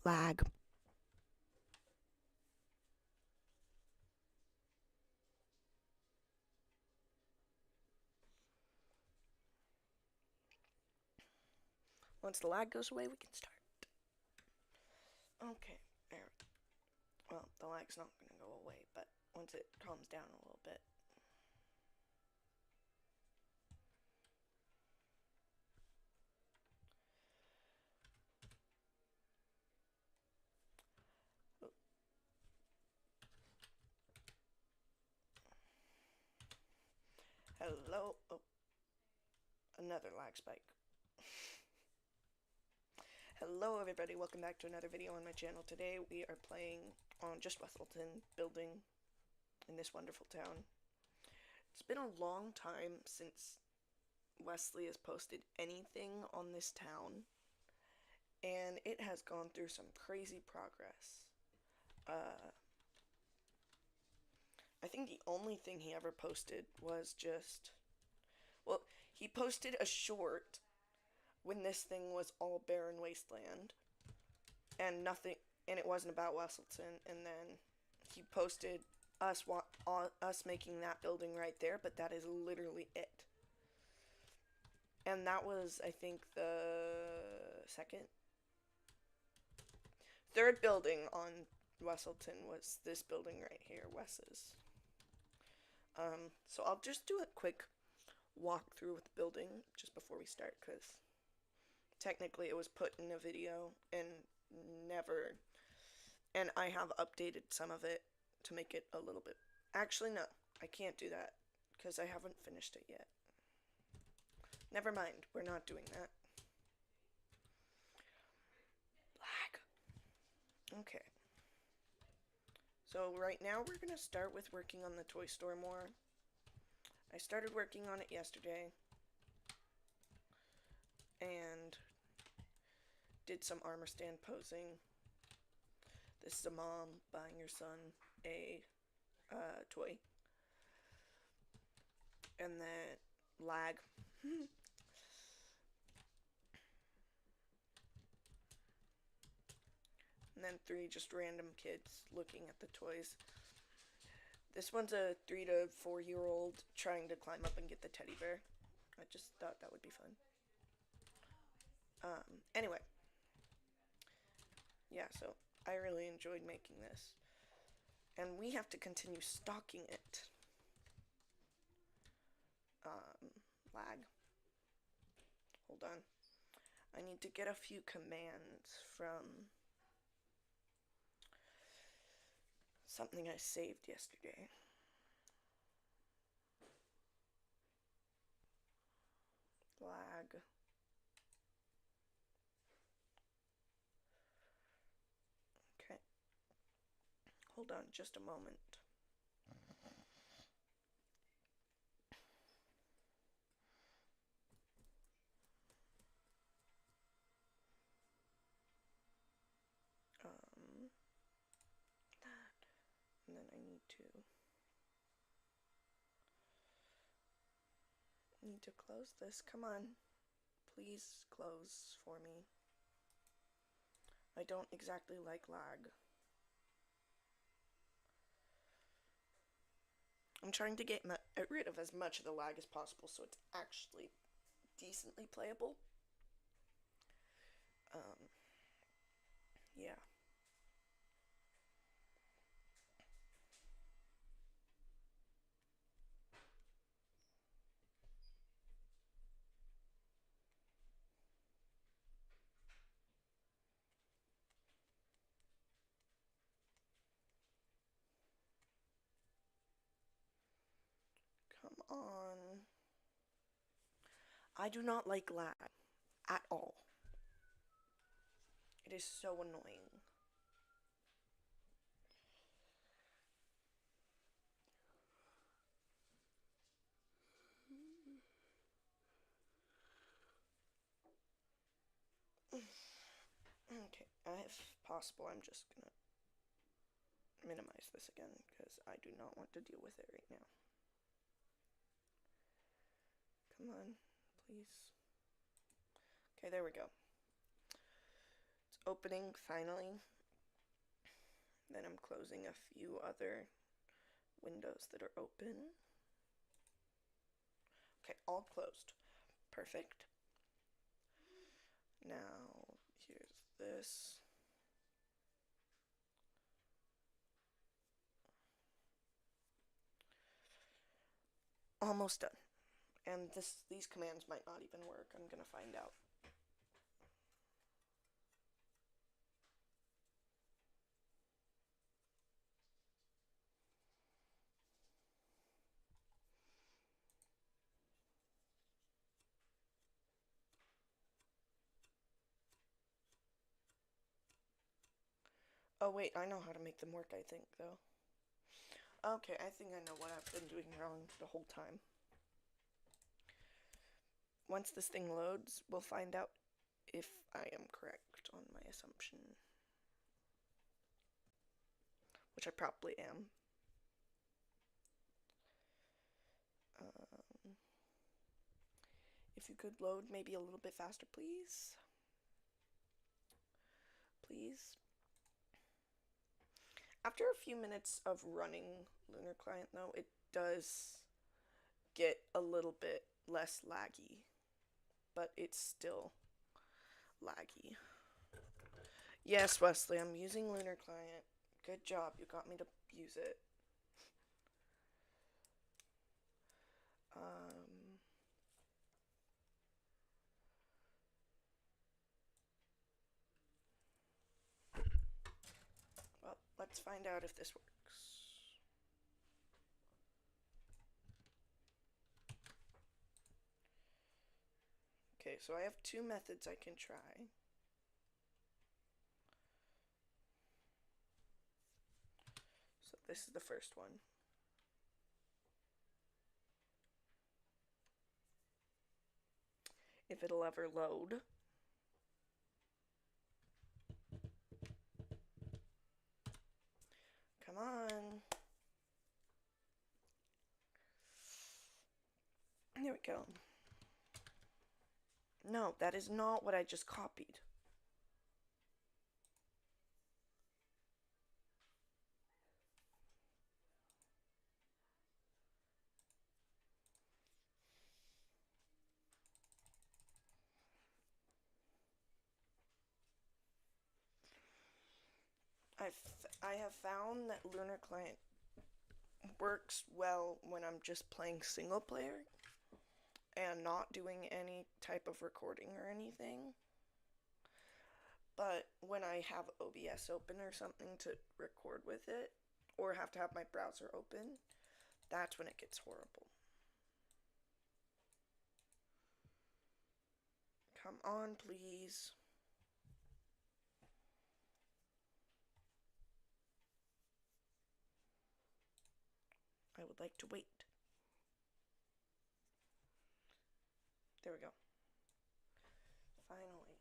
Lag. Once the lag goes away, we can start. Okay, there. Well, the lag's not going to go away, but once it calms down a little bit. Hello. Oh, another lag spike. Hello, everybody. Welcome back to another video on my channel. Today we are playing on just Weslton, building in this wonderful town. It's been a long time since Wesley has posted anything on this town, and it has gone through some crazy progress. I think the only thing he ever posted was just, well, he posted a short when this thing was all barren wasteland and nothing, and it wasn't about Weselton. And then he posted us making that building right there, but that is literally it. And that was, I think, the third building on Weselton was this building right here, Wes's. So I'll just do a quick walkthrough with the building just before we start, because technically it was put in a video and never, and I have updated some of it to make it a little bit, actually no, I can't do that because I haven't finished it yet. Never mind, we're not doing that. Lag. Okay. So right now we're going to start with working on the toy store more. I started working on it yesterday and did some armor stand posing. This is a mom buying your son a toy. And then lag. And then 3 just random kids looking at the toys. This one's a 3 to 4-year-old trying to climb up and get the teddy bear. I just thought that would be fun. Anyway. Yeah, so I really enjoyed making this. And we have to continue stocking it. Lag. Hold on. I need to get a few commands from something I saved yesterday. Lag. Okay. Hold on just a moment. That. And then I need to close this. Come on. Please close for me. I don't exactly like lag. I'm trying to get rid of as much of the lag as possible so it's actually decently playable. Yeah. Come on. I do not like lag at all. It is so annoying. Okay, if possible, I'm just gonna minimize this again because I do not want to deal with it right now. Come on, please. Okay, there we go. It's opening finally. Then I'm closing a few other windows that are open. Okay, all closed. Perfect. Now, here's this. Almost done. And these commands might not even work. I'm gonna find out. Oh wait, I know how to make them work, I think, though. Okay, I think I know what I've been doing wrong the whole time. Once this thing loads, we'll find out if I am correct on my assumption. Which I probably am. If you could load maybe a little bit faster, please. Please. After a few minutes of running Lunar Client, though, it does get a little bit less laggy, but it's still laggy. Yes, Wesley, I'm using Lunar Client. Good job, you got me to use it. Well, let's find out if this works. Okay, so I have two methods I can try. So this is the first one. If it'll ever load. Come on. There we go. No, that is not what I just copied. I have found that Lunar Client works well when I'm just playing single player and not doing any type of recording or anything. But when I have OBS open or something to record with it, or have to have my browser open, that's when it gets horrible. Come on, please. I would like to wait. There we go. Finally.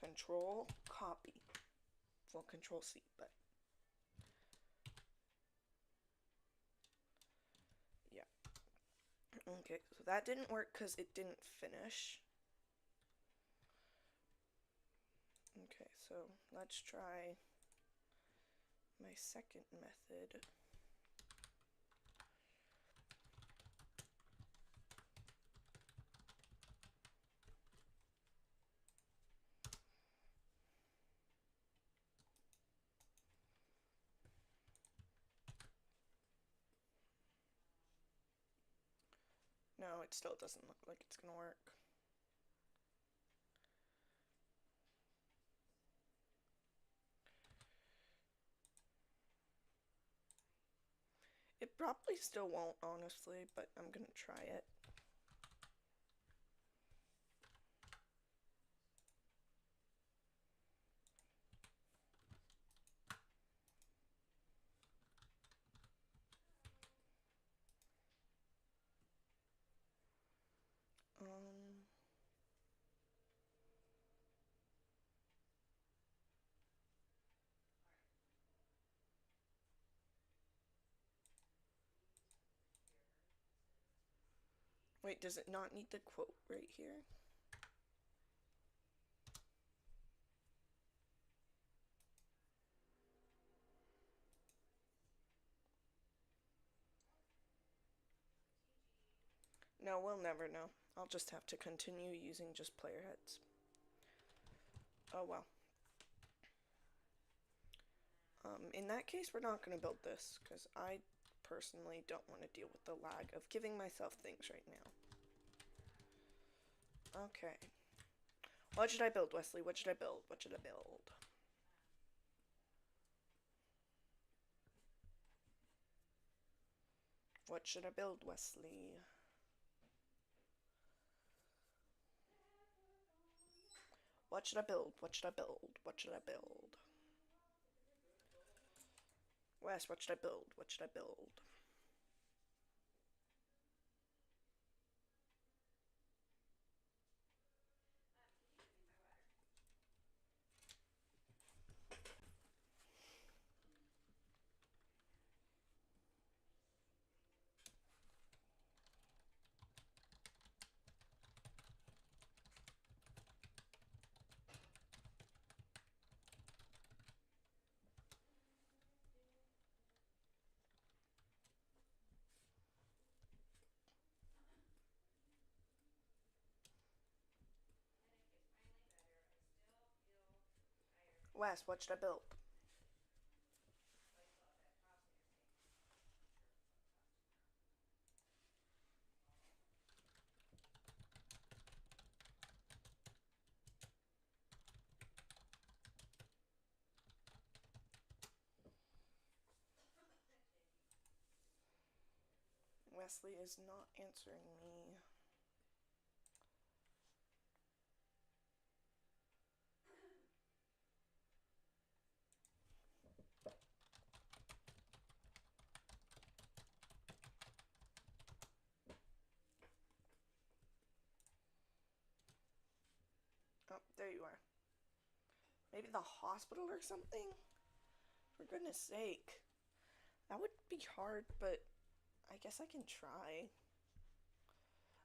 Control copy. Well, Control C, but yeah. Okay, so that didn't work because it didn't finish. Okay, so let's try my second method. No, it still doesn't look like it's gonna work. It probably still won't, honestly, but I'm gonna try it. Wait, does it not need the quote right here? No, we'll never know. I'll just have to continue using just player heads. Oh well. In that case, we're not going to build this, because I personally don't want to deal with the lag of giving myself things right now. Okay. What should I build, Wesley? What should I build? What should I build? What should I build, Wesley? What should I build? What should I build? What should I build? Wes, what should I build? What should I build? Wes, what should I build? Wesley is not answering me. Oh, there you are. Maybe the hospital or something? For goodness sake. That would be hard, but I guess I can try.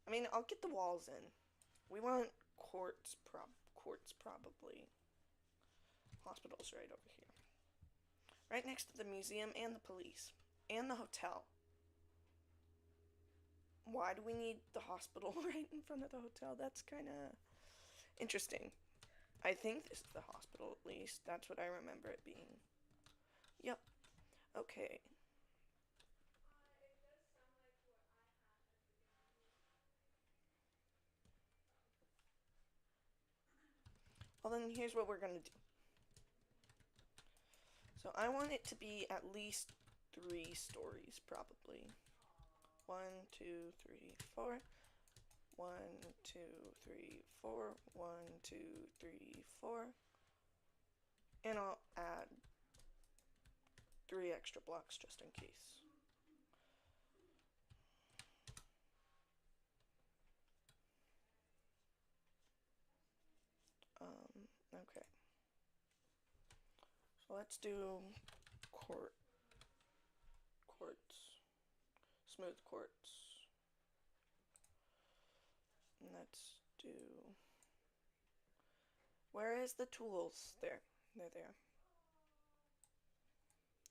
I mean, I'll get the walls in. We want quartz probably. Hospital's right over here. Right next to the museum and the police. And the hotel. Why do we need the hospital right in front of the hotel? That's kind of interesting. I think this is the hospital, at least. That's what I remember it being. Yep. Okay. Well, then here's what we're going to do. So I want it to be at least 3 stories, probably. 1, 2, 3, 4. 1, 2, 3, 4. 1, 2, 3, 4. And I'll add 3 extra blocks just in case. Okay. So let's do quartz. Smooth quartz. And let's do... Where is the tools? There. They're there.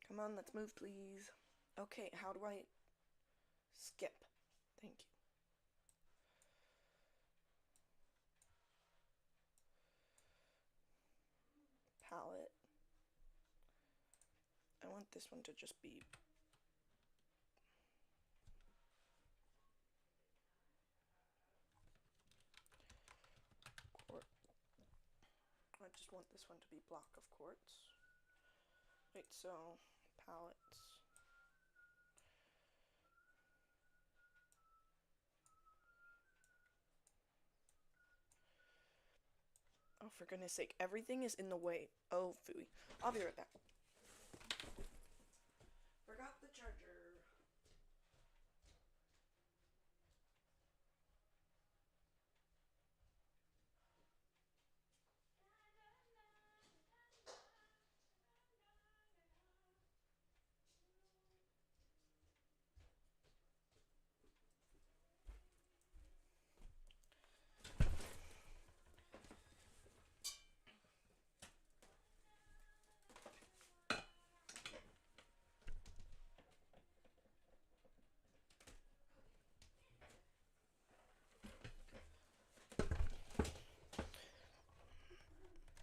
Come on, let's move, please. Okay, how do I skip? Thank you. Palette. I want this one to just be quartz. I just want this one to be block of quartz. Wait, so palettes. Oh, for goodness sake, everything is in the way. Oh, phooey. I'll be right back. Forgot the charger.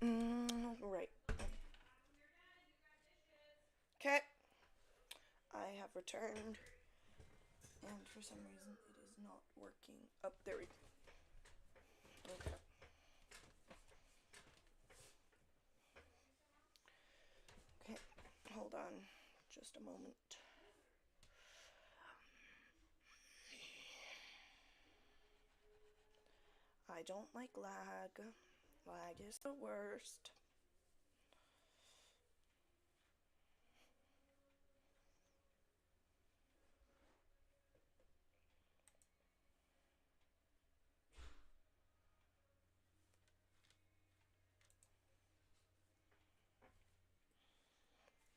Right. Okay. I have returned, and for some reason it is not working. Oh, there we go. Okay. Okay. Hold on. Just a moment. I don't like lag. Lag is the worst.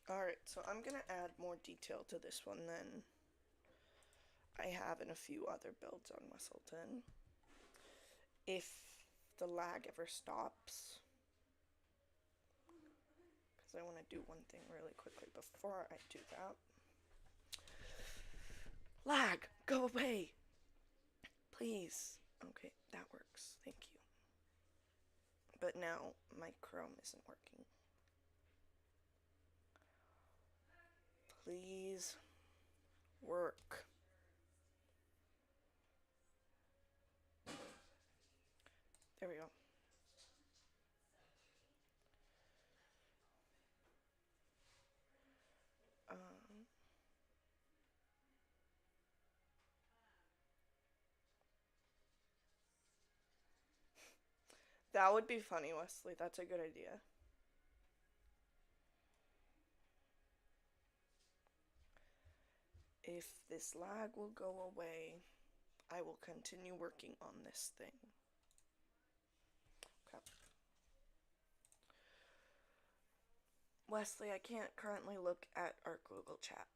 Alright, so I'm gonna add more detail to this one than I have in a few other builds on Weslton. If the lag ever stops, because I want to do one thing really quickly before I do that. Lag, go away! Please. Okay, that works. Thank you. But now my Chrome isn't working. Please work. There we go. Um, that would be funny, Wesley. That's a good idea. If this lag will go away, I will continue working on this thing. Okay. Wesley, I can't currently look at our Google chat.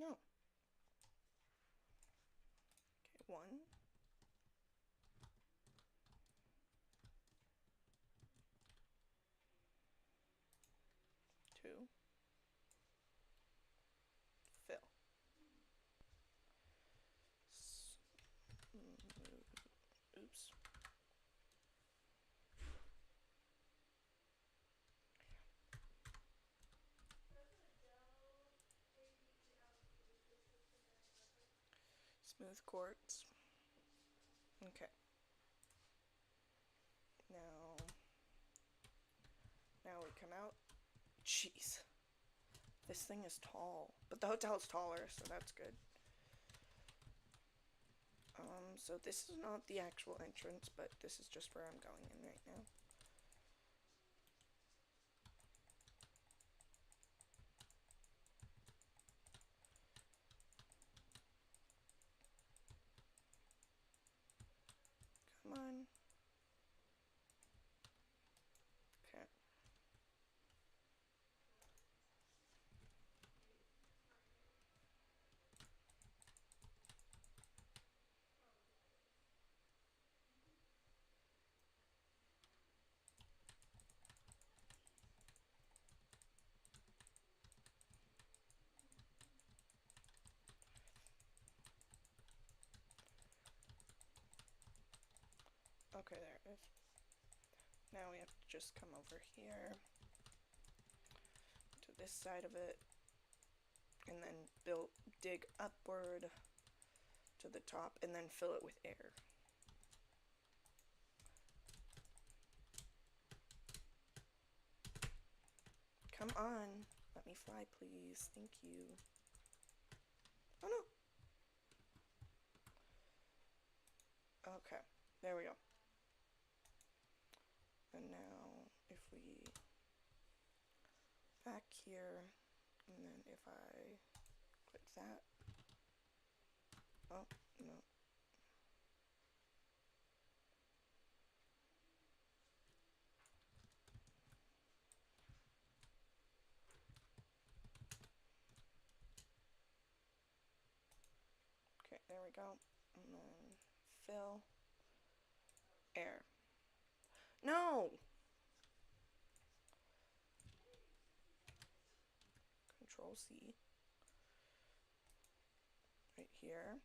No. Okay, one. Two. Fill. Oops. Smooth quartz. Okay. Now we come out. Jeez. This thing is tall. But the hotel's taller, so that's good. So this is not the actual entrance, but this is just where I'm going in right now. Come on. Okay. Okay, there it is. Now we have to just come over here to this side of it and then dig upward to the top and then fill it with air. Come on. Let me fly, please. Thank you. Oh no. Okay, there we go. And now if we back here, and then if I click that. Oh, no. Okay, there we go. And then fill air. No! Control C. Right here.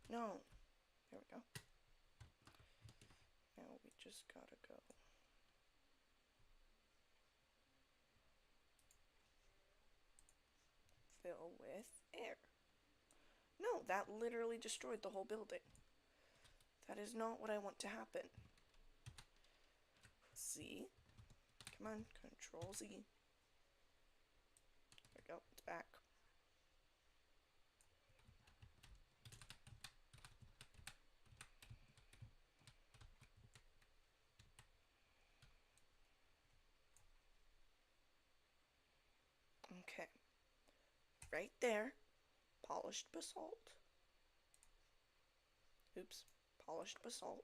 No. There we go. Now we just gotta go. Fill with air. No, that literally destroyed the whole building. That is not what I want to happen. Z. Come on, Control Z. There we go, it's back. Okay. Right there, polished basalt. Oops, polished basalt.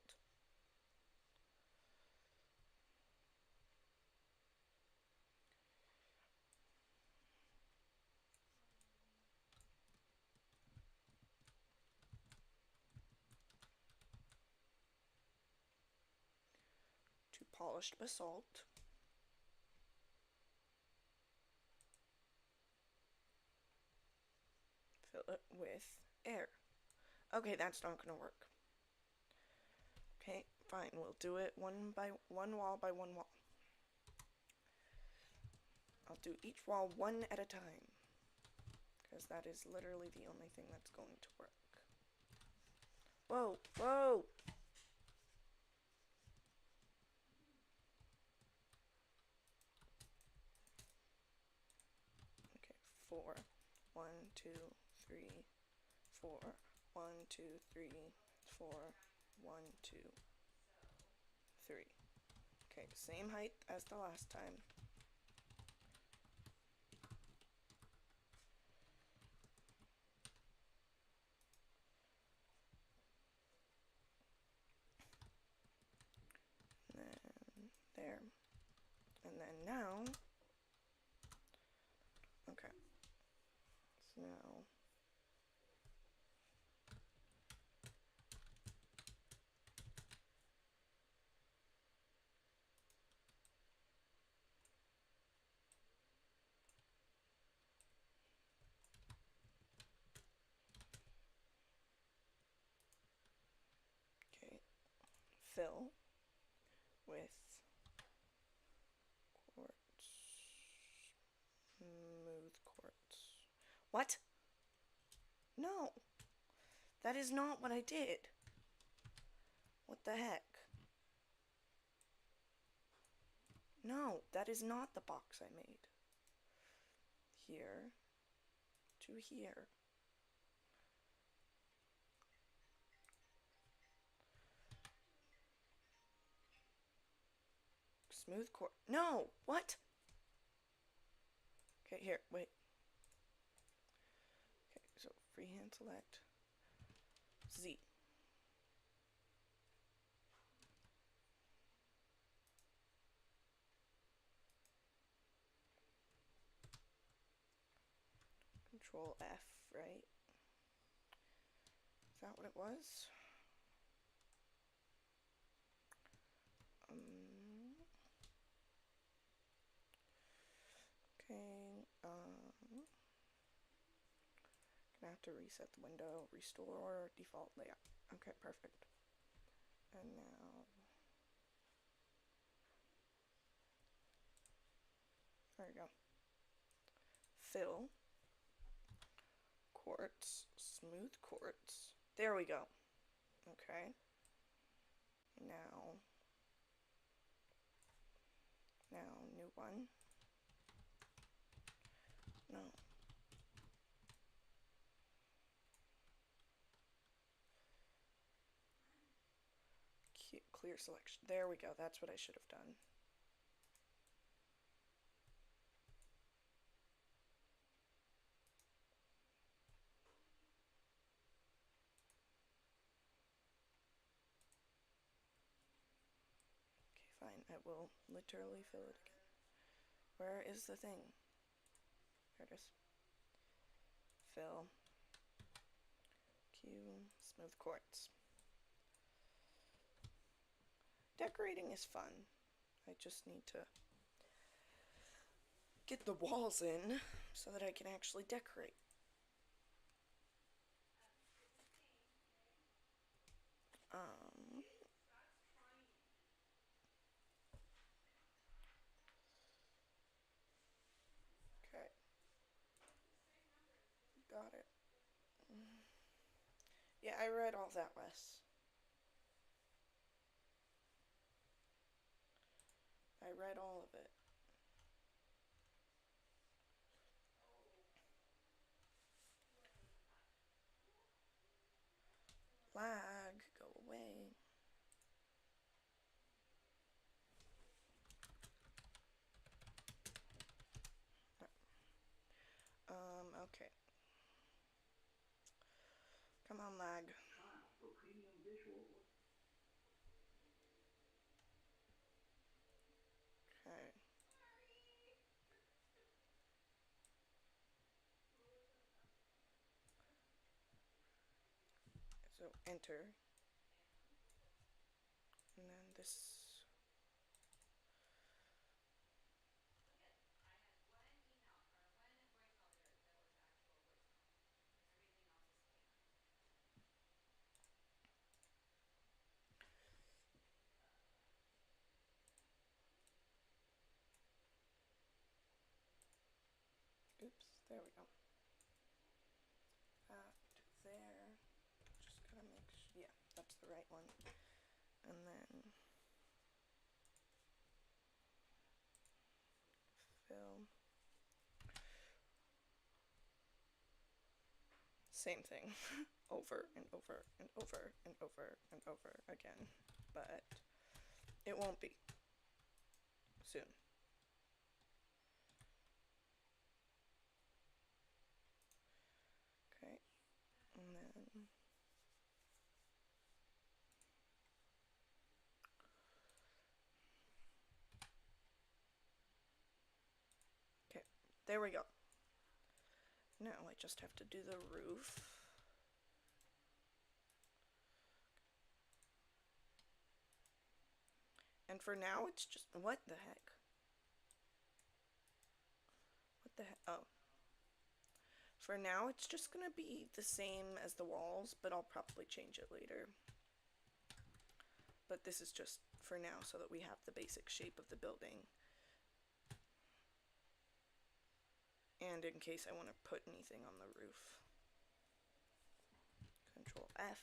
To polished basalt. Fill it with air. Okay, that's not gonna work. Okay, fine, we'll do it one wall by one wall. I'll do each wall one at a time, because that is literally the only thing that's going to work. Whoa, whoa! Okay, 4. 1, 2, 3, 4. 1, 2, 3, 4. 1, 2, 3. Okay, same height as the last time. And then there. And then now, okay, so now, okay, fill with quartz, smooth quartz. What? No, that is not what I did. What the heck? No, that is not the box I made. Here to here. Smooth quartz. No, what? Okay, here, wait. Okay, so freehand select Z. Control F, right? Is that what it was? Okay, gonna have to reset the window, restore default layout. Okay, perfect. And now, there we go. Fill, quartz, smooth quartz. There we go. Okay. Now, new one. No. Clear selection. There we go. That's what I should have done. Okay, fine. I will literally fill it again. Where is the thing? There it is. Fill. Q. Smooth quartz. Decorating is fun. I just need to get the walls in so that I can actually decorate. Um, okay, got it. Yeah, I read all that, Wes. I read all of it. Lag, go away. Okay. Come on, lag. Okay. So enter. And then this. Oops, there we go. That there. Just gotta make sure. Yeah, that's the right one. And then fill. Same thing. Over and over and over and over and over again. But it won't be soon. Okay. And then okay, there we go. Now I just have to do the roof. And for now, it's just, what the heck? What the heck? Oh. For now, it's just gonna be the same as the walls, but I'll probably change it later. But this is just for now so that we have the basic shape of the building. And in case I want to put anything on the roof. Control F.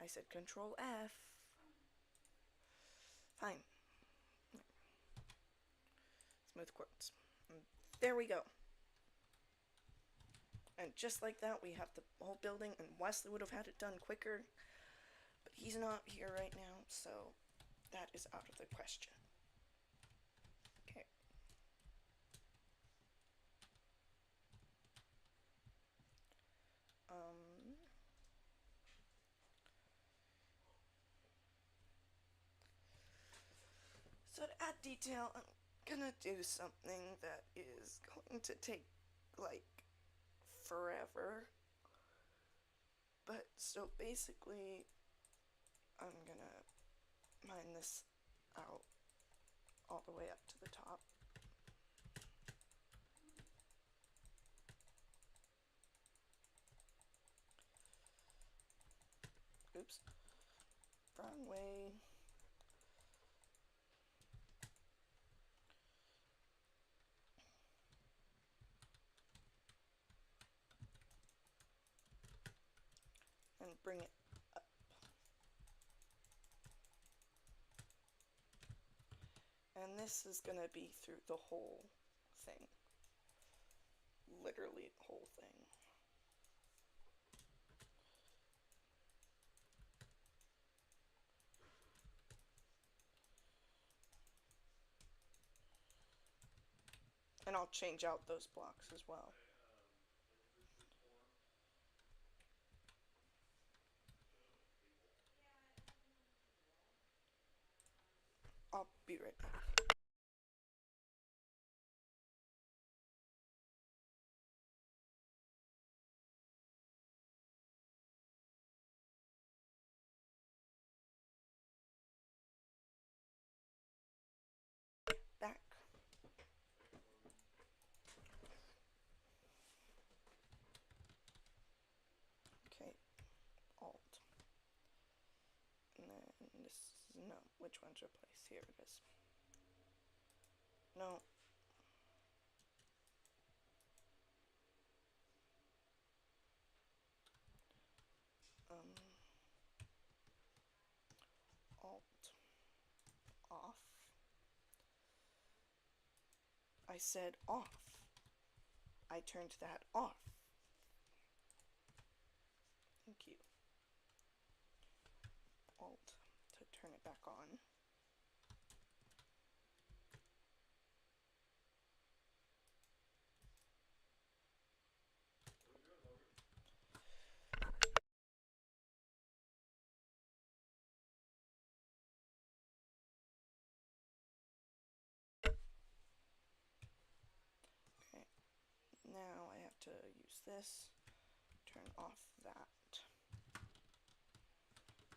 I said Control F. Fine. Smooth quartz. And there we go. And just like that, we have the whole building, and Wesley would have had it done quicker, but he's not here right now, so that is out of the question. Okay. So to add detail, I'm gonna do something that is going to take like forever. But so basically, I'm gonna mine this out all the way up to the top. Oops. Wrong way. And bring it up. And this is gonna be through the whole thing. Literally the whole thing. And I'll change out those blocks as well. I'll be right back. No, which one's replace? Here it is. No. Alt off. I said off. I turned that off. Thank you. Alt to turn it back on. Okay. Now I have to use this. Turn off that.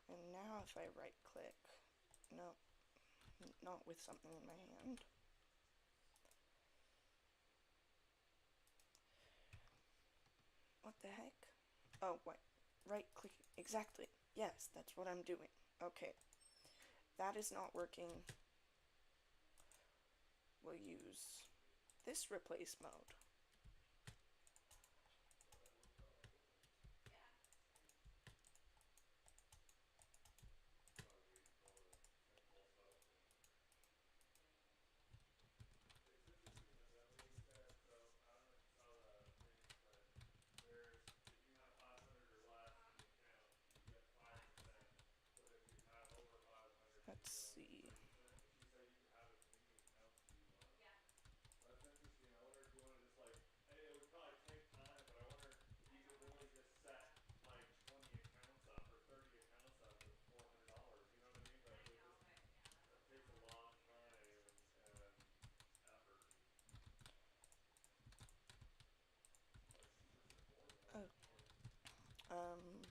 And now if I right click, no, not with something in my hand. What the heck? Oh, what? Right click, exactly. Yes, that's what I'm doing. Okay. That is not working. We'll use this replace mode. Let's see.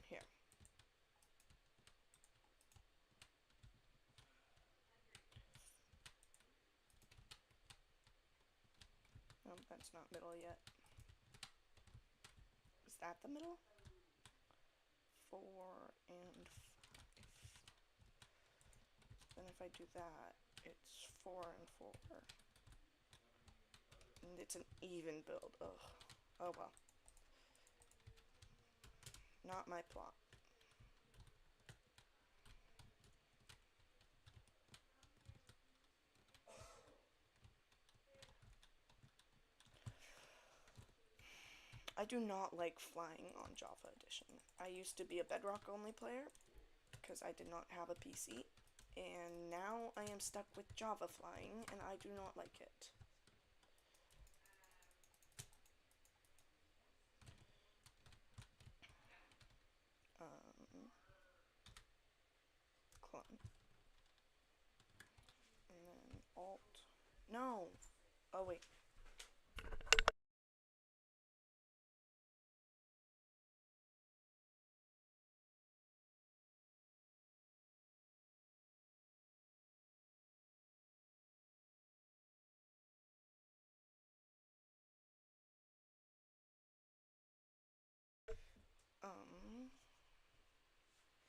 Here. No, that's not middle yet. Is that the middle? 4 and 5. Then if I do that, it's 4 and 4. And it's an even build. Ugh. Oh well. Not my plot. I do not like flying on Java Edition. I used to be a Bedrock only player because I did not have a PC, and now I am stuck with Java flying and I do not like it. Clone. And then Alt. No! Oh wait.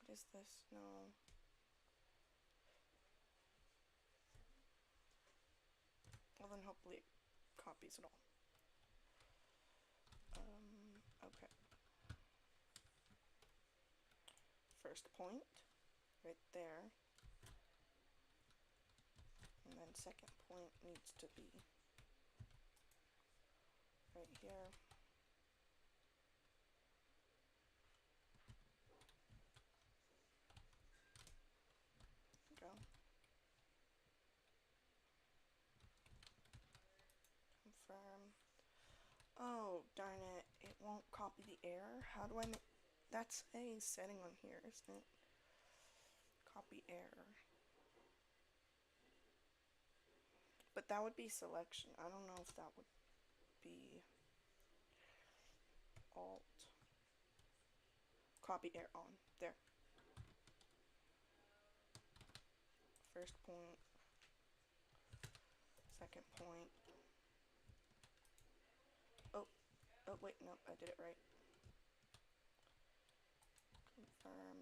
What is this? No. Well then hopefully it copies it all. Okay. First point, right there. And then second point needs to be right here. Go. Confirm. Oh, darn it. It won't copy the error. How do I make... That's a setting on here, isn't it? Copy error. But that would be selection. I don't know if that would be Alt. Copy error on. There. First point. Second point. Oh wait, no, I did it right. Confirm.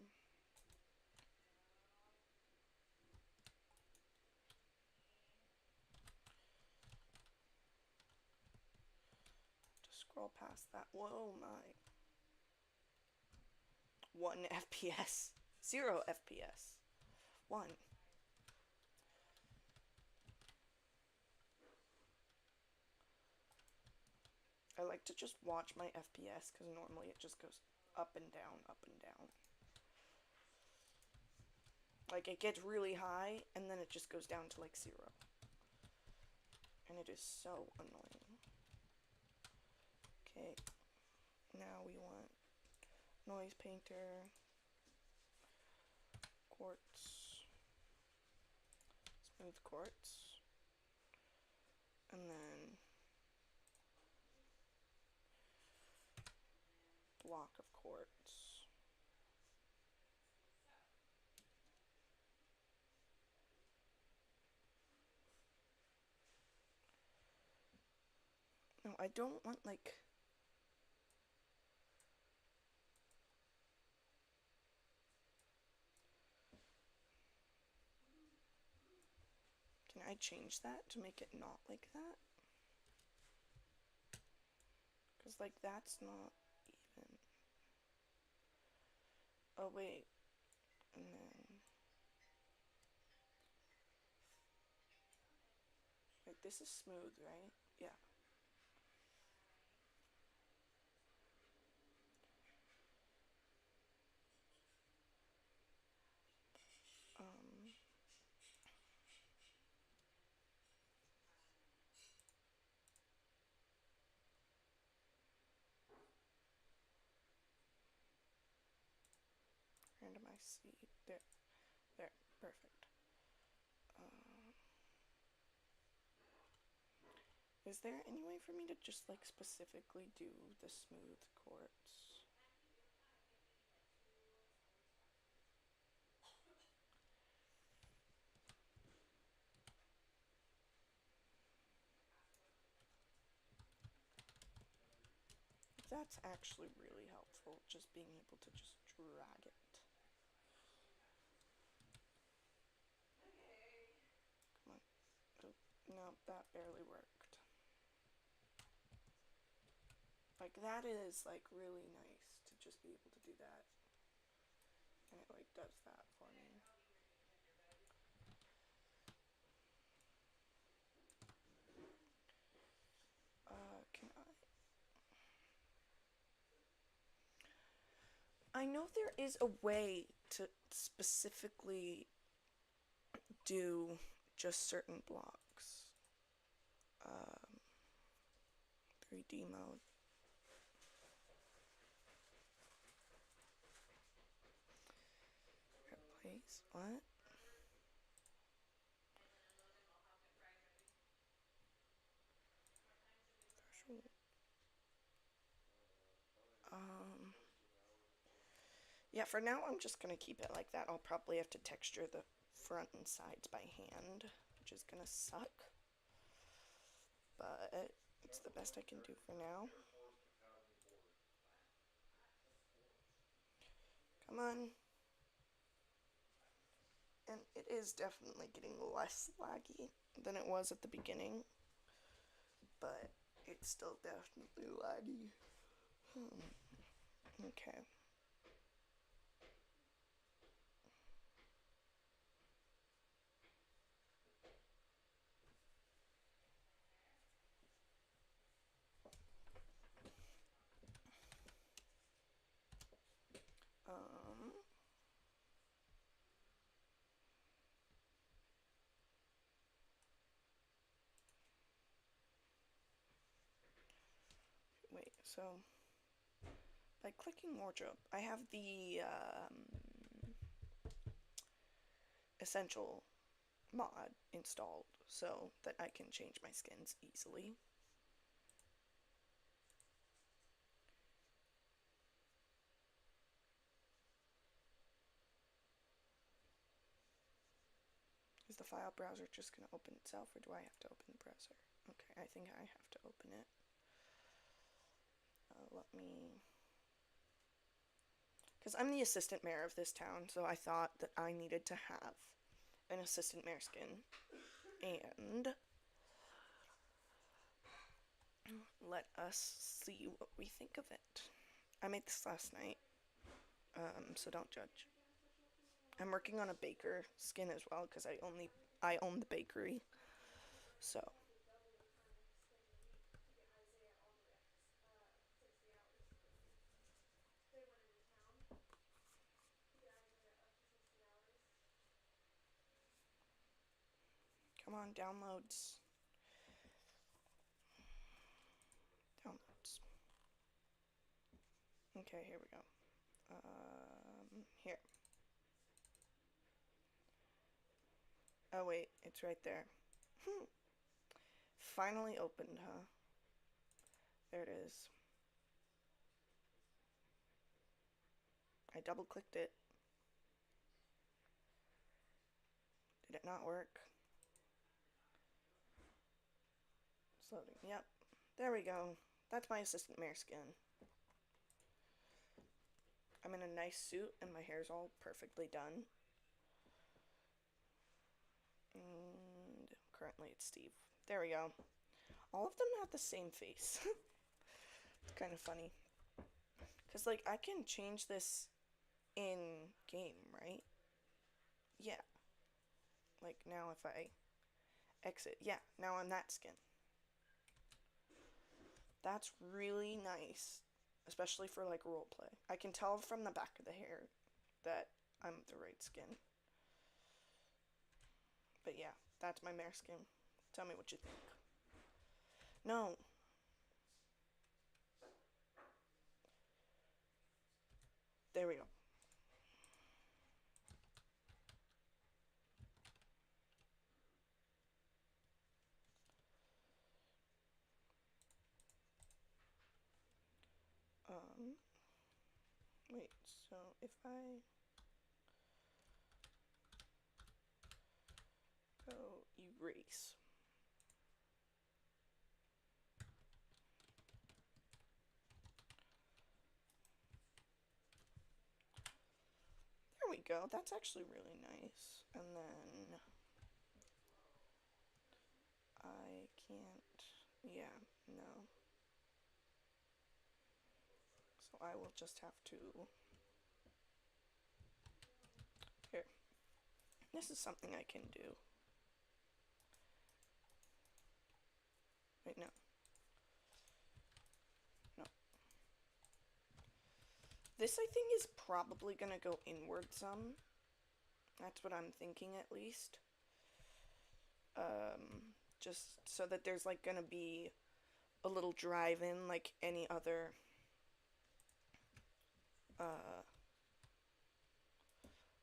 scroll past that. Whoa, my. 1 FPS. 0 FPS. 1. I like to just watch my FPS because normally it just goes up and down, up and down. Like, it gets really high, and then it just goes down to, like, 0. And it is so annoying. Okay, now we want noise painter, quartz, smooth quartz, and then block of quartz. No, I don't want, like... Can I change that to make it not like that? Because, like, that's not even... Oh, wait. And then... Wait, this is smooth, right? Yeah. Randomize seed. There. There. Perfect. Is there any way for me to just, like, specifically do the smooth quartz? That's actually really helpful, just being able to just drag it. Come on. Oh, no, that barely worked. Like, that is, like, really nice to just be able to do that. And it, like, does that for me. Can I know there is a way to specifically do just certain blocks. 3D mode. Replace what? Threshold. Yeah, for now I'm just gonna keep it like that. I'll probably have to texture the front and sides by hand, which is gonna suck. But it's the best I can do for now. Come on. And it is definitely getting less laggy than it was at the beginning. But it's still definitely laggy. Okay. Wait, so by clicking wardrobe, I have the essential mod installed so that I can change my skins easily. Is the file browser just going to open itself, or do I have to open the browser? Okay, I think I have to open it. Let me... Because I'm the assistant mayor of this town, so I thought that I needed to have an assistant mayor skin. And let us see what we think of it. I made this last night, so don't judge. I'm working on a baker skin as well because I own the bakery. So come on, downloads, downloads. Okay, here we go. Here. Oh wait, it's right there. Finally opened, huh? There it is. I double clicked it. Did it not work? It's loading. Yep. There we go. That's my assistant mayor skin. I'm in a nice suit and my hair's all perfectly done. And currently it's Steve. There we go. All of them have the same face. It's kind of funny. Because, like, I can change this in game, right? Yeah. Like, now if I exit, yeah, now I'm that skin. That's really nice, especially for, like, roleplay. I can tell from the back of the hair that I'm the right skin. But yeah, that's my mare skin. Tell me what you think. No. There we go. Wait, so if I go erase. There we go. That's actually really nice. And then I can't, yeah, no. So I will just have to, here. This is something I can do. Wait, no. No. This, I think, is probably going to go inward some. That's what I'm thinking, at least. Just so that there's, like, going to be a little drive-in like any other,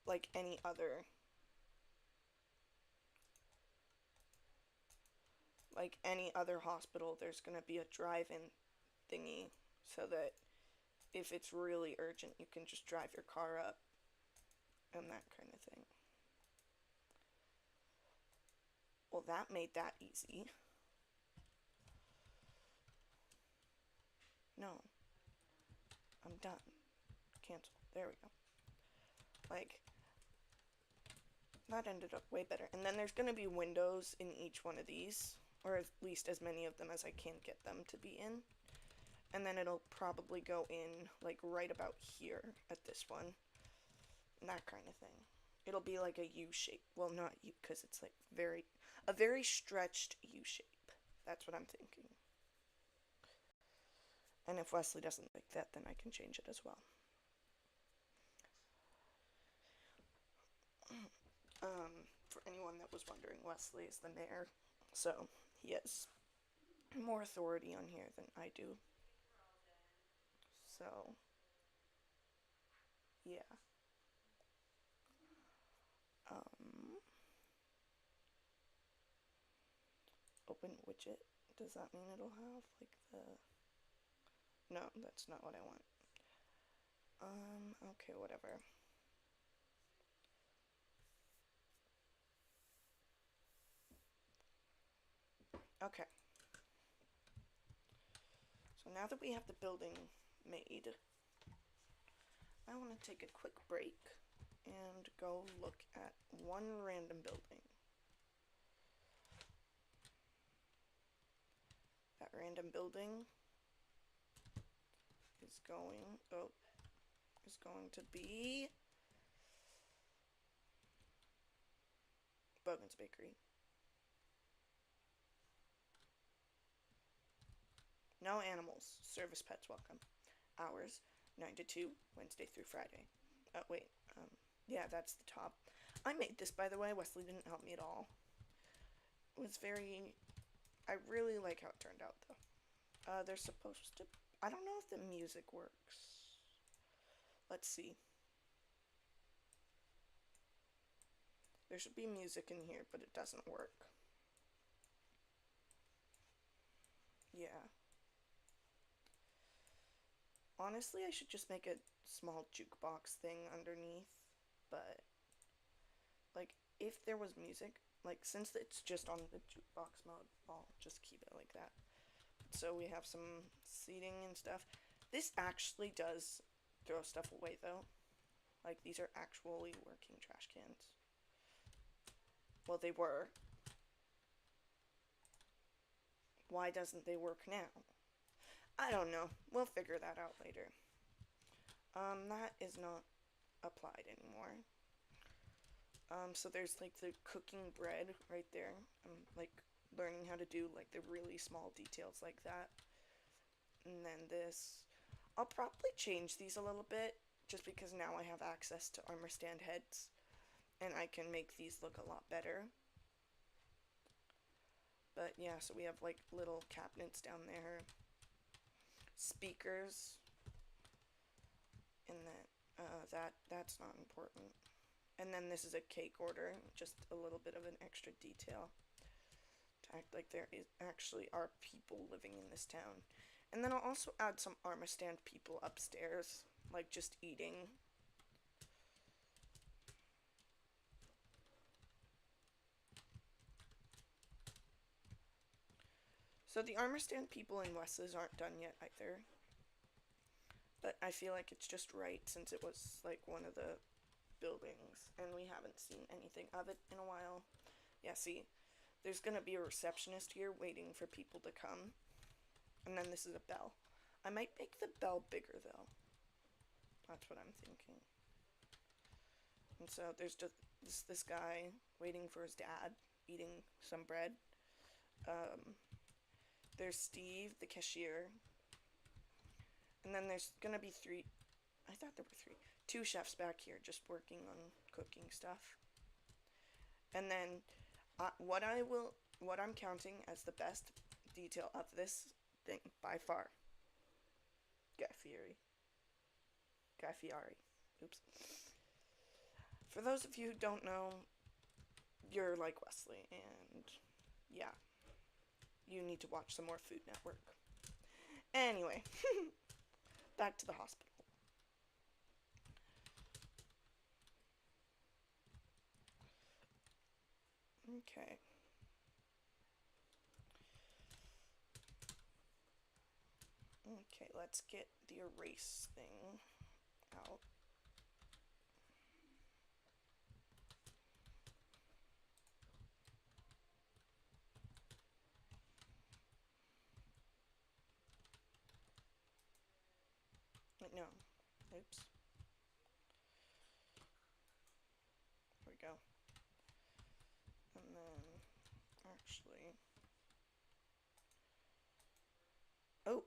like any other, like any other hospital, there's going to be a drive-in thingy so that if it's really urgent, you can just drive your car up and that kind of thing. Well, that made that easy. No. I'm done. Cancel. There we go. Like, that ended up way better. And then there's going to be windows in each one of these, or at least as many of them as I can get them to be in. And then it'll probably go in, like, right about here at this one. And that kind of thing. It'll be like a U shape. Well, not U, because it's like a very stretched U shape. That's what I'm thinking. And if Wesley doesn't like that, then I can change it as well. For anyone that was wondering, Wesley is the mayor, so he has more authority on here than I do. So, yeah. Open widget. Does that mean it'll have, like, the... No, that's not what I want. Okay, whatever. Okay. So now that we have the building made, I want to take a quick break and go look at one random building that random building is going, is going to be Bogan's Bakery. No animals. Service pets welcome. Hours 9 to 2, Wednesday through Friday. Oh, wait. Yeah, that's the top. I made this, by the way. Wesley didn't help me at all. It was very... I really like how it turned out, though. They're supposed to... I don't know if the music works. Let's see. There should be music in here, but it doesn't work. Yeah. Honestly, I should just make a small jukebox thing underneath, but, like, if there was music, like, since it's just on the jukebox mode, I'll just keep it like that. So we have some seating and stuff. This actually does throw stuff away, though. Like, these are actually working trash cans. Well, they were. Why doesn't they work now? I don't know. We'll figure that out later. That is not applied anymore. So there's like the cooking bread right there. I'm like learning how to do like the really small details like that. And then this. I'll probably change these a little bit just because now I have access to armor stand heads and I can make these look a lot better. But yeah, so we have like little cabinets down there. Speakers. And that's not important. And then this is a cake order, just a little bit of an extra detail to act like there is actually are people living in this town. And then I'll also add some armor stand people upstairs, like just eating. So the armor stand people in Wes's aren't done yet either. But I feel like it's just right since it was like one of the buildings and we haven't seen anything of it in a while. Yeah, see, there's gonna be a receptionist here waiting for people to come. And then this is a bell. I might make the bell bigger though. That's what I'm thinking. And so there's just this guy waiting for his dad, eating some bread. There's Steve, the cashier. And then there's gonna be I thought there were two chefs back here just working on cooking stuff. And then what I'm counting as the best detail of this thing by far. Guy Fieri. Oops. For those of you who don't know, you're like Wesley, and yeah, you need to watch some more Food Network. Anyway, back to the hospital. Okay. Okay, let's get the erase thing out. Wait, no. Oops. There we go. And then, actually... Oh!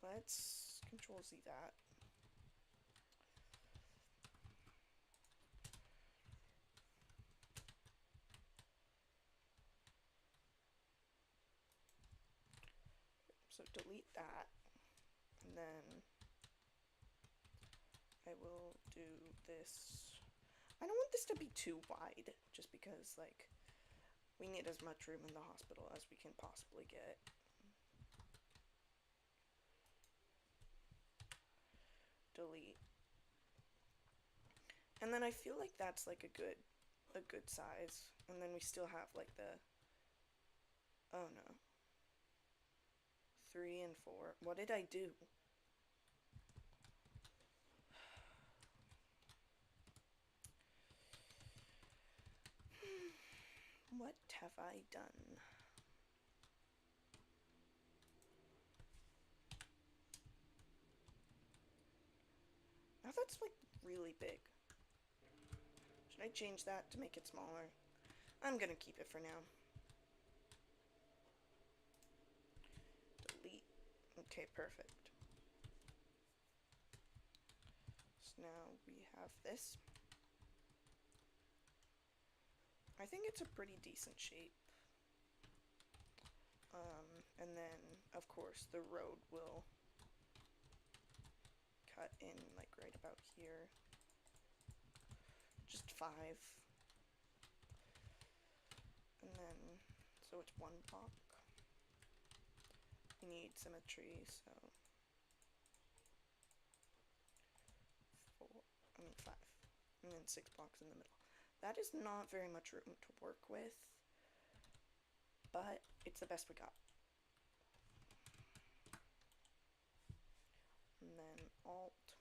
Let's Control-Z that. So delete that, and then I will do this. I don't want this to be too wide, just because, like, we need as much room in the hospital as we can possibly get. Delete. And then I feel like that's like a good size. And then we still have like the, oh no, 3 and 4. What did I do? What have I done? Now that's like really big. Should I change that to make it smaller? I'm gonna keep it for now. Delete. Okay, perfect. So now we have this. I think it's a pretty decent shape. And then, of course, the road will cut in like right about here. Just 5. And then, so it's 1 block. We need symmetry, so 5. And then 6 blocks in the middle. That is not very much room to work with, but it's the best we got. And then Alt,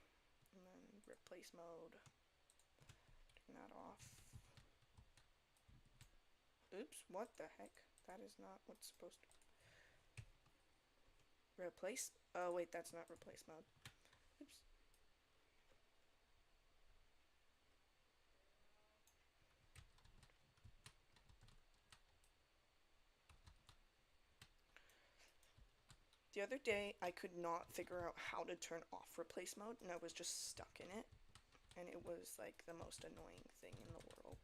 and then replace mode. Turn that off. Oops, what the heck? That is not what's supposed to. Replace? Oh wait, that's not replace mode. Oops. The other day, I could not figure out how to turn off replace mode, and I was just stuck in it. And it was like the most annoying thing in the world.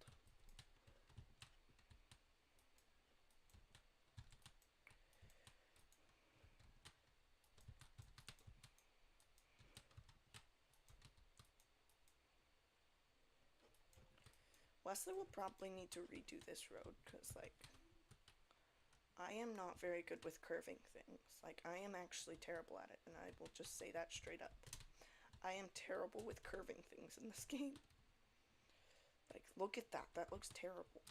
Wesley will probably need to redo this road, because, like, I am not very good with curving things. Like, I am actually terrible at it, and I will just say that straight up. I am terrible with curving things in this game. Like, look at that. That looks terrible.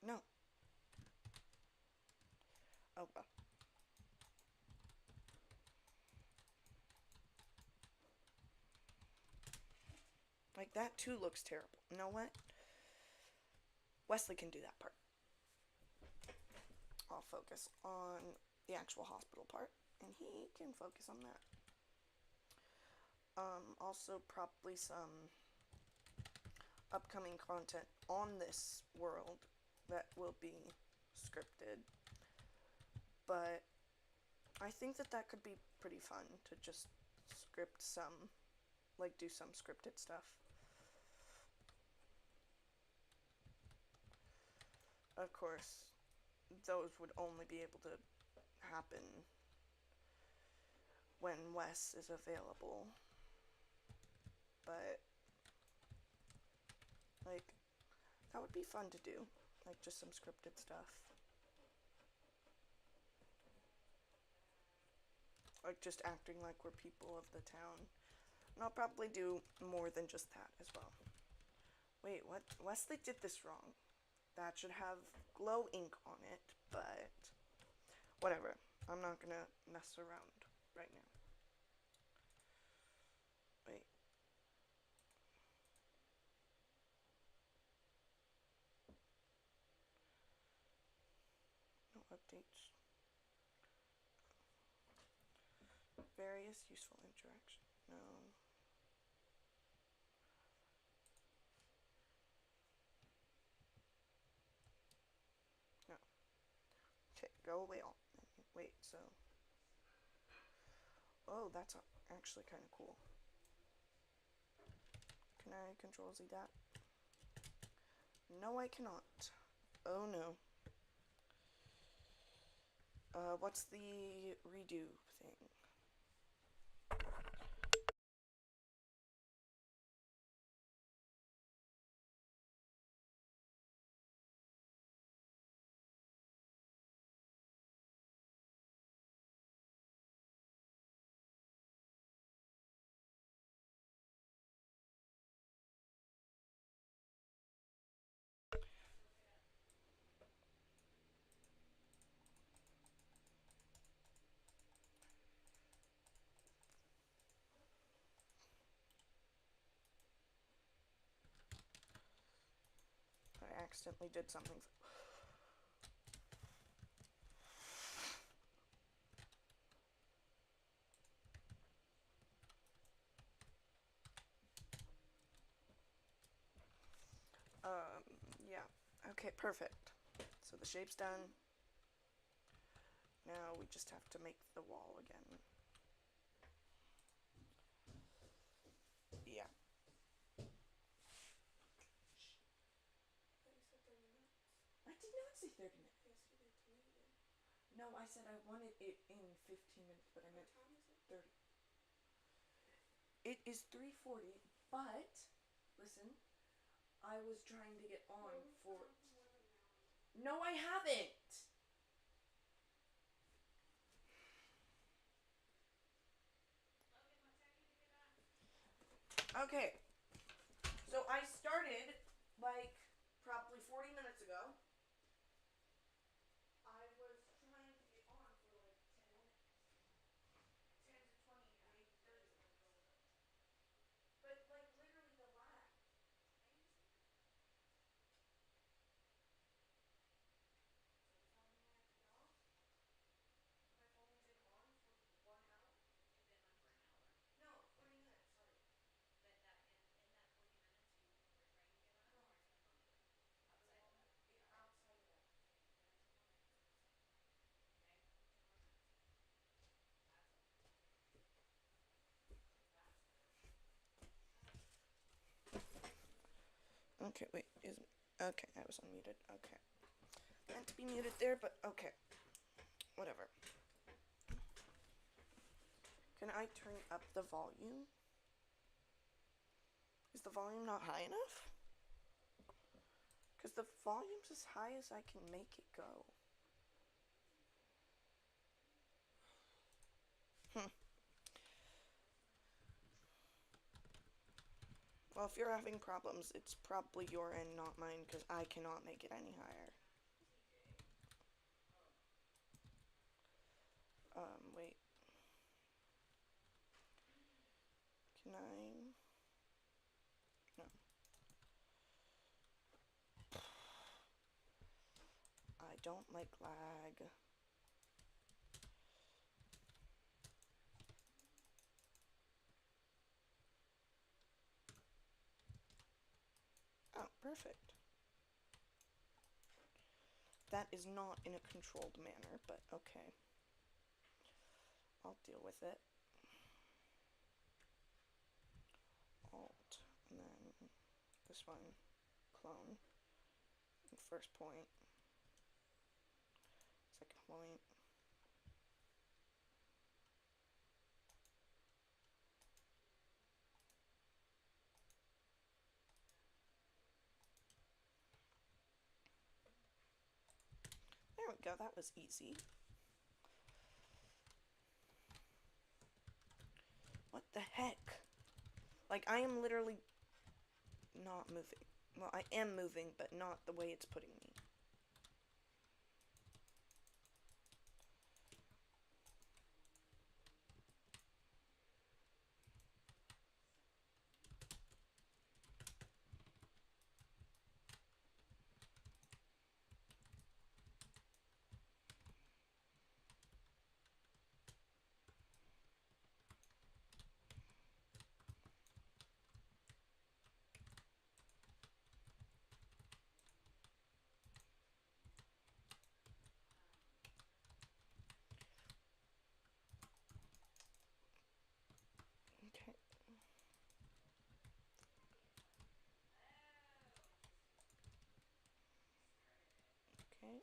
No. Oh, well. Like, that too looks terrible. You know what? Wesley can do that part. I'll focus on the actual hospital part, and he can focus on that. Also probably some upcoming content on this world that will be scripted, but I think that could be pretty fun to just script some, like do some scripted stuff. Of course, those would only be able to happen when Wes is available, but like that would be fun to do, like just some scripted stuff, like just acting like we're people of the town. And I'll probably do more than just that as well. Wait, what? Wesley did this wrong. That should have glow ink on it, but whatever. I'm not gonna mess around right now. Wait. No updates. Various useful interaction. No. No. Okay, go away all. Wait, so. Oh, that's actually kind of cool. Can I control Z that? No, I cannot. Oh no. What's the redo thing? accidentally did something. Yeah. Okay, perfect. So the shape's done. Now we just have to make the wall again. Yeah. I did not say 30 minutes. Yes, you did. To me, you did. No, I said I wanted it in 15 minutes, but I meant 30. It is 3:40, but listen, I was trying to get on for. No, I haven't. Okay. So I started like probably 40 minutes ago. I was trying to get on for like 10 minutes. 10 to 20, maybe 30. But like literally the lag. So you're telling me I have to get off? If I've only been on for 1 hour? You've been on for an hour. No, 40 minutes, sorry. But that in that 40 minutes you were trying to get on, no, or is that longer? Outside of that? Outside of that. Okay, then 10 more minutes and I'll stop. Okay? 10 more minutes. That's okay. That's good. Okay, wait, okay, I was unmuted. Okay. Meant to be muted there, but okay. Whatever. Can I turn up the volume? Is the volume not high enough? Because the volume's as high as I can make it go. Well, if you're having problems, it's probably your end, not mine, because I cannot make it any higher. Wait. Can I? No. I don't like lag. Oh, perfect. That is not in a controlled manner, but okay. I'll deal with it. Alt, and then this one, clone. And first point, second point. There we go, that was easy. What the heck? Like, I am literally not moving. Well, I am moving, but not the way it's putting me. Okay. Okay.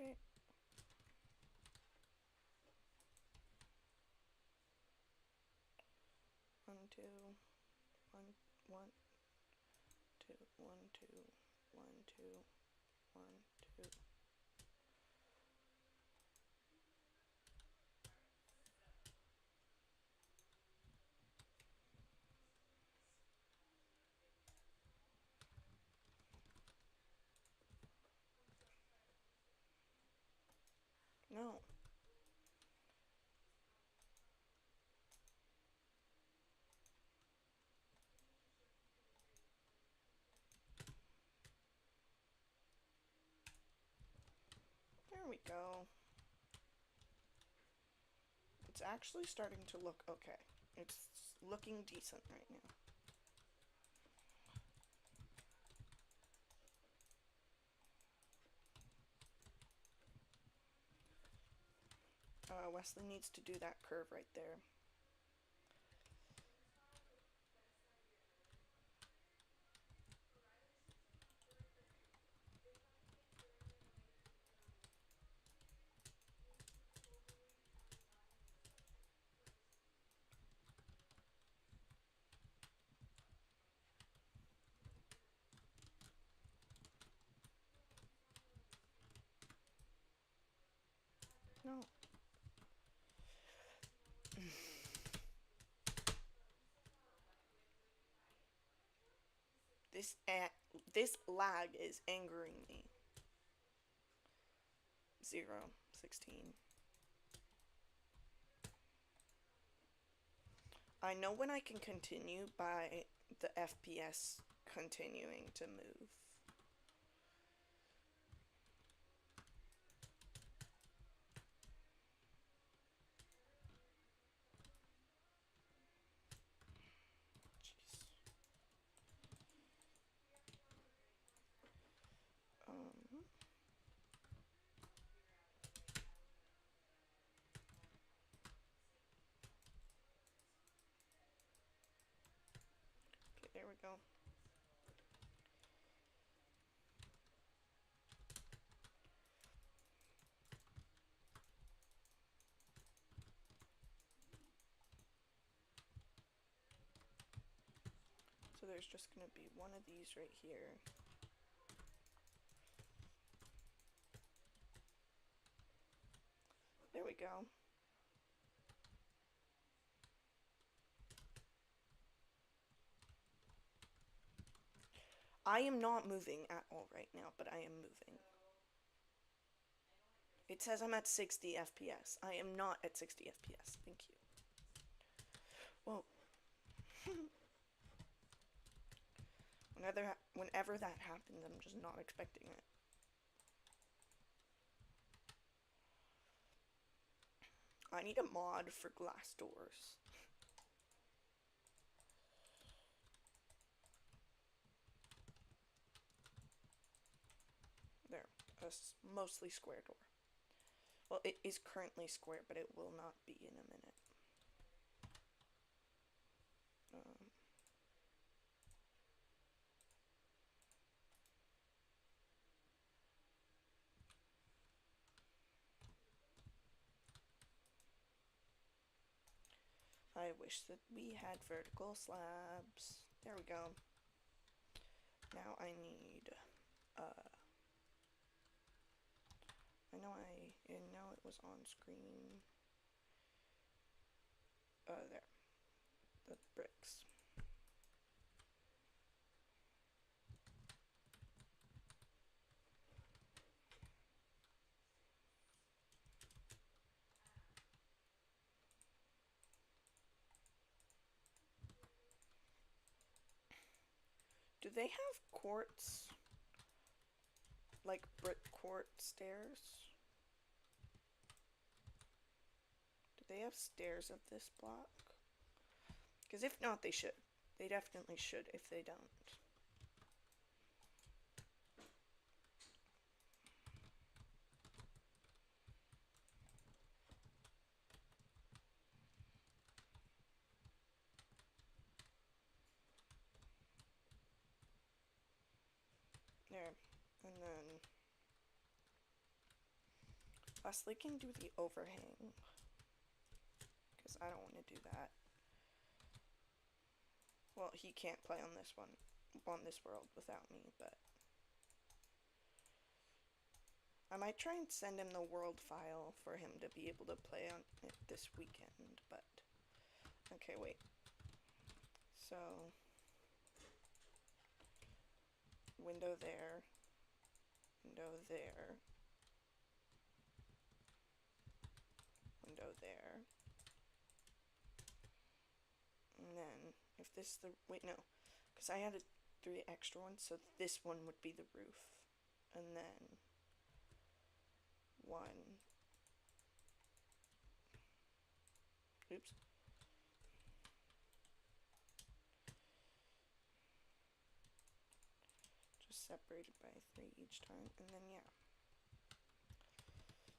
Okay. One, two, one, one, two, one, two, one, two, one, two. No. There we go. It's actually starting to look okay. It's looking decent right now. Wesley needs to do that curve right there. No. This this lag is angering me. 0, 16. I know when I can continue by the FPS continuing to move. Jeez. Um, okay, there we go. So there's just going to be one of these right here. There we go. I am not moving at all right now, but I am moving. It says I'm at 60 FPS. I am not at 60 FPS. Thank you. Whoa. Whenever that happens, I'm just not expecting it. I need a mod for glass doors. There, a mostly square door. Well, it is currently square, but it will not be in a minute. I wish that we had vertical slabs. There we go. Now I need, I know it was on screen. There. The bricks. Do they have quartz, like brick quartz stairs? Do they have stairs of this block? Because if not, they should. They definitely should if they don't. There. And then Wesley can do the overhang. Because I don't want to do that. Well, he can't play on this one, on this world without me, but I might try and send him the world file for him to be able to play on it this weekend, but okay, wait. So window there, window there. window there. And then, if this the, wait, no, because I added 3 extra ones, so this one would be the roof. And then 1, oops. Just separated by 3 each time, and then yeah.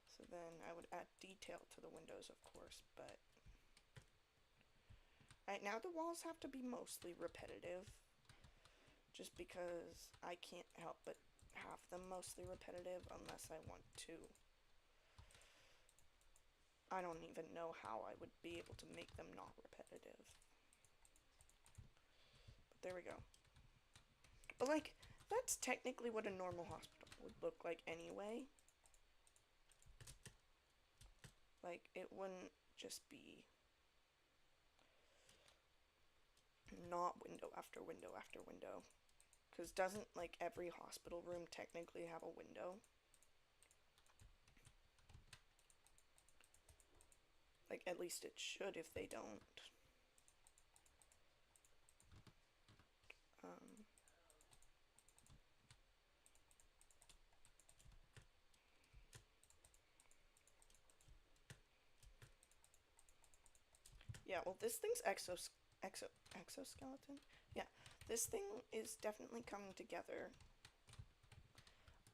So then I would add detail to the windows, of course, but right now the walls have to be mostly repetitive, just because I can't help but have them mostly repetitive unless I want to. I don't even know how I would be able to make them not repetitive. But there we go. But like, that's technically what a normal hospital would look like anyway. Like, it wouldn't just be not window after window after window. Because doesn't, like, every hospital room technically have a window? Like, at least it should if they don't. Yeah, well, this thing's exoskeleton? Yeah, this thing is definitely coming together.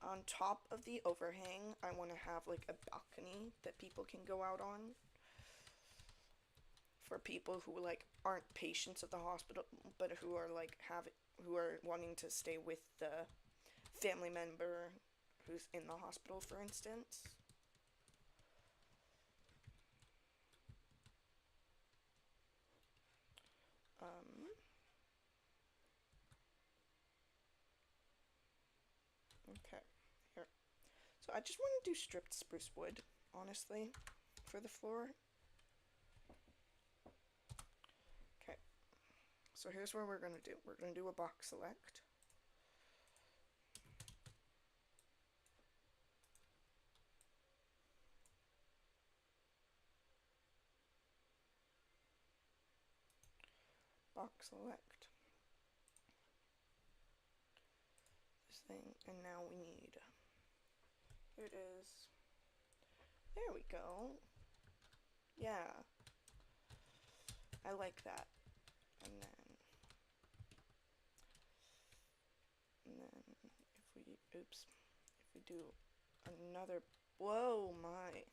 On top of the overhang, I want to have, like, a balcony that people can go out on. For people who, like, aren't patients of the hospital, but who are, like, who are wanting to stay with the family member who's in the hospital, for instance. Okay, here. So I just want to do stripped spruce wood, honestly, for the floor. Okay, so here's what we're gonna do. We're gonna do a box select. Box select. This thing, and now we need, here it is. There we go. Yeah. I like that. And then if we, oops, if we do another, whoa, my.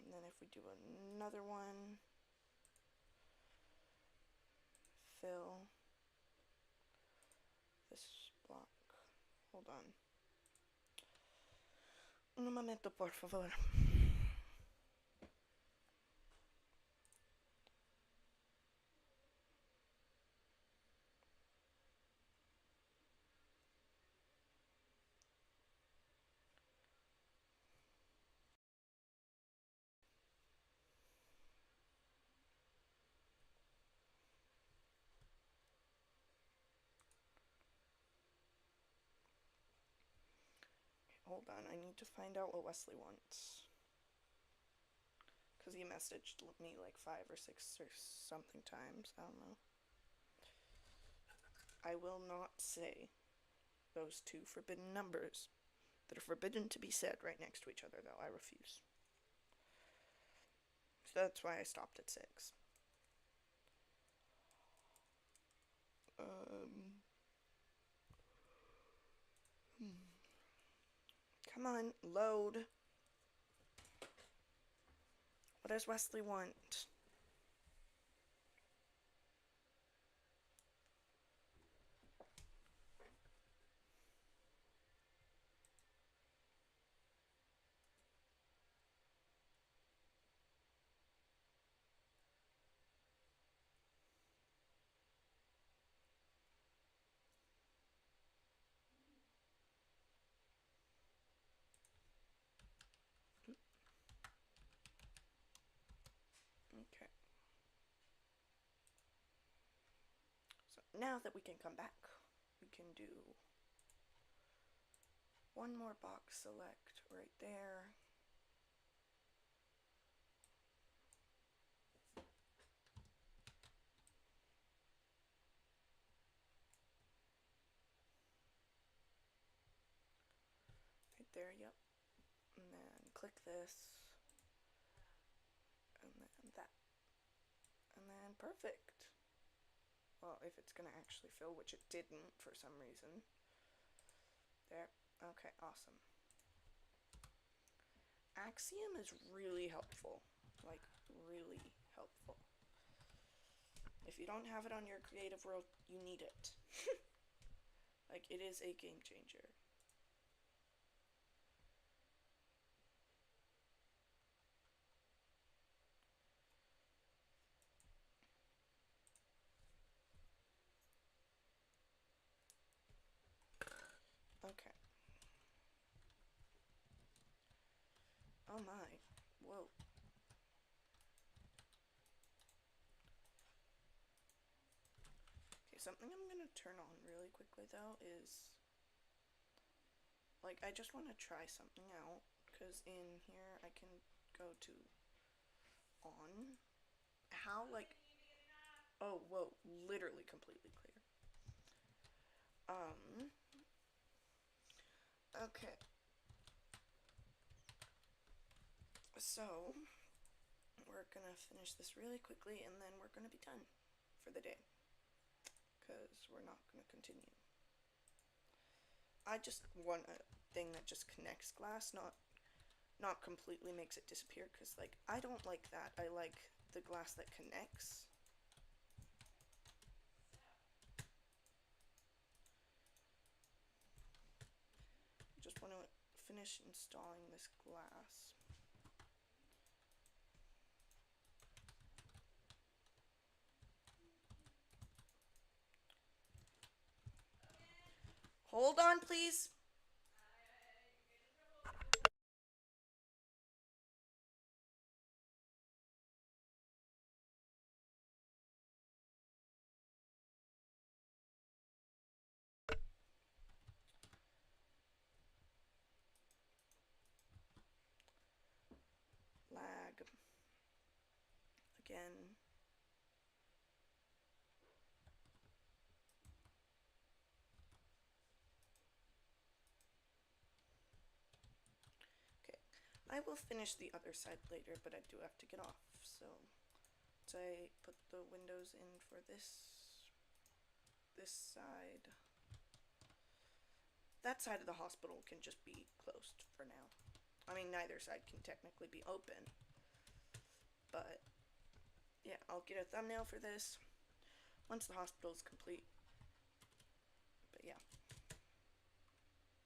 And then if we do another one, fill this block. Hold on. Un momento, por favor. Hold on, I need to find out what Wesley wants. Because he messaged me like 5 or 6 or something times. I don't know. I will not say those 2 forbidden numbers that are forbidden to be said right next to each other, though. I refuse. So that's why I stopped at 6. Come on, load. What does Wesley want? now that we can come back, we can do one more box select right there. Right there, yep. And then click this. And then that. And then perfect. Well, if it's gonna actually fill, which it didn't for some reason. There. Okay, awesome. Axiom is really helpful. Like, really helpful. If you don't have it on your creative world, you need it. Like, it is a game changer. Okay. Oh my. Whoa. Okay, something I'm gonna turn on really quickly though is, like, I just want to try something out, because in here I can go to on. How, like, oh, whoa, literally completely clear. Okay. So, we're gonna finish this really quickly and then we're gonna be done for the day, because we're not gonna continue. I just want a thing that just connects glass, not completely makes it disappear, because, like, I don't like that. I like the glass that connects. Just want to finish installing this glass. Hold on, please. Lag. Again. Okay. I will finish the other side later, but I do have to get off, so I put the windows in for this side. That side of the hospital can just be closed for now. I mean, neither side can technically be open, but yeah, I'll get a thumbnail for this once the hospital is complete. But yeah.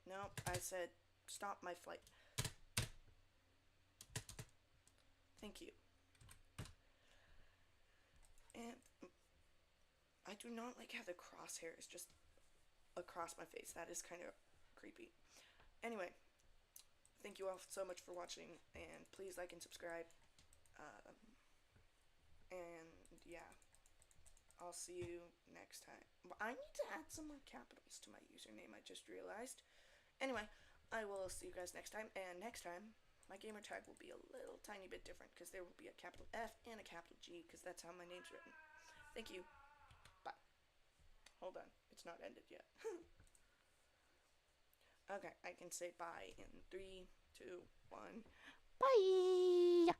No, I said stop my flight. Thank you. And I do not like how the crosshair is just across my face. That is kind of creepy. Anyway, thank you all so much for watching, and please like and subscribe. And yeah, I'll see you next time. I need to add some more capitals to my username, I just realized. Anyway, I will see you guys next time, and next time, my gamer tag will be a little tiny bit different, because there will be a capital F and a capital G, because that's how my name's written. Thank you. Bye. Hold on, it's not ended yet. Okay, I can say bye in 3, 2, 1. Bye!